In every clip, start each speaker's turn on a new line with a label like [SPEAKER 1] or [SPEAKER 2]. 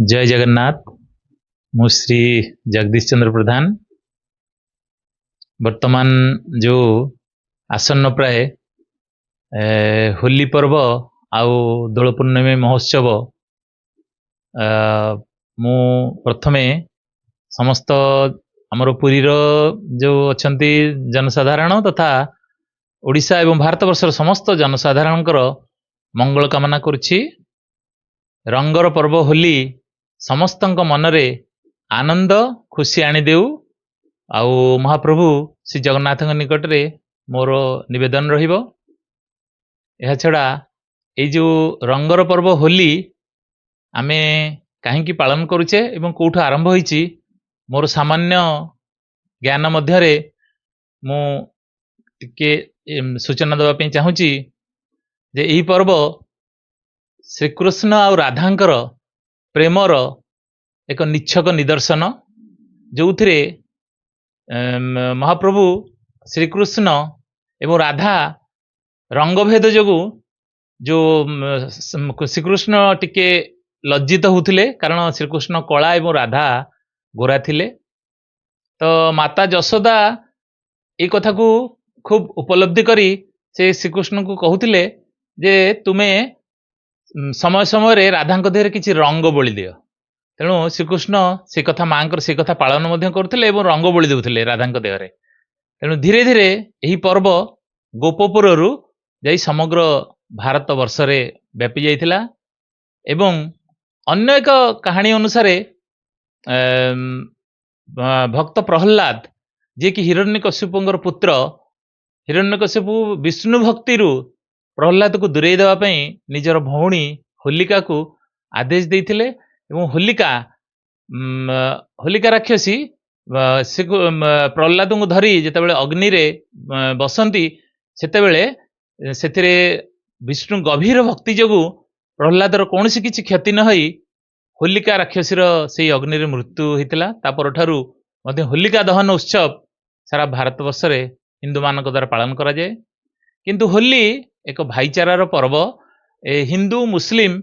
[SPEAKER 1] जय जगन्नाथ। मु श्री जगदीश चंद्र प्रधान। वर्तमान जो आसन्न प्राय होली पर्व आउ दोल पूर्णिमा महोत्सव मु प्रथमे समस्त आमर पुरीर जो अछंती जनसाधारण तथा ओडिशा एवं भारत वर्षर समस्त जनसाधारण मंगल कामना करुछि। रंगर पर्व होली समस्तंक मनरे आनंद खुशी आनी देउ। आउ महाप्रभु श्री जगन्नाथ निकट रे मोर निवेदन रहिबो। एहा छड़ा ए जो रंगर पर्व होली आमे काहेकि पालन करुचे एवं कोठु आरंभ होईची मोर सामान्य ज्ञान मध्यरे मु टिके सूचना देवा पे चाहूची जे एही पर्व श्रीकृष्ण और राधांकर प्रेमर एक निच्छक निदर्शन, जो थे महाप्रभु श्रीकृष्ण एवं राधा रंगभेद जोगु जो श्रीकृष्ण टिके लज्जित होते कारण श्रीकृष्ण कला एवं राधा गोरा थिले। तो माता जशोदा ये कथा को खूब उपलब्धि करी से श्रीकृष्ण को कहते जे तुम्हें समय समय राधा देहरे किसी रंग बोली दियो। तेणु श्रीकृष्ण से कथा माँ से कथा पालन करते रंग बोली देउथिले राधा देहरे। तेणु धीरे धीरे यही पर्व गोपपुर जाई समग्र भारत वर्ष रे व्यापी जाइथिला। एवं अन्य एक कहानी अनुसार भक्त प्रहलाद जे कि हिरण्यकशिपुंकर पुत्र, हिरण्यकशिपु विष्णु भक्ति प्रहलाद को दूरे देवा निजर भौणी होलिका को आदेश देइथिले। एवं होलिका राक्षसी प्रहलाद को धरी जितेबाला अग्नि रे बसंती सेतेबेले सेथिरे विष्णु गभीर भक्ति जोगु प्रहलादर कौन सी किछि क्षति न होई होलिका राक्षसीर से अग्नि रे मृत्यु होइतिला। तापर ठारू मध्ये होलिका दहन उत्सव सारा भारत वर्ष रे हिंदू मानक द्वारा पालन करा जाए। किंतु होली एक भाईचारार पर्व। हिंदू मुस्लिम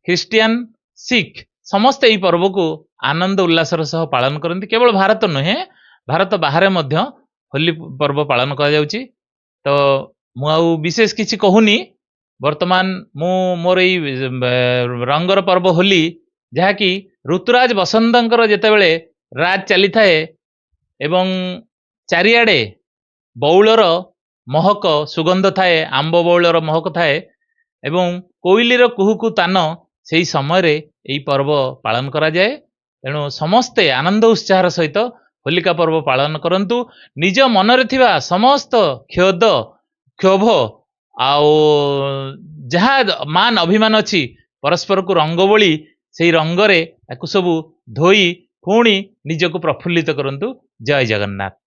[SPEAKER 1] ख्रिस्टियन सिख समस्त यही पर्व को आनंद उल्लासर सह पालन करती। केवल भारत नुहे भारत बाहर मध्य होली पर्व पालन करा जाउची। तो मु आउ विशेष किछि कहूनी। वर्तमान मु मोर ई रंगर पर्व होली जहाँकि ऋतुराज बसंतंकर जेतेबेले राज चली थाए एवं चारिआडे बौलर महक सुगंध थाए, आंब बौलर महक थाए एवं कोइलीर कुहुकु तान से समय रे यही पर्व पालन करा जाए। तेणु समस्ते आनंद उत्साह सहित होलिका पर्व पालन करंतु। निज मनरे थिबा समस्त खेद क्षोभ आउ जहा मान अभिमान अच्छी परस्पर को रंग बोली से रंगरे सबू धोई पुणी निजको प्रफुल्लित करंतु। जय जगन्नाथ।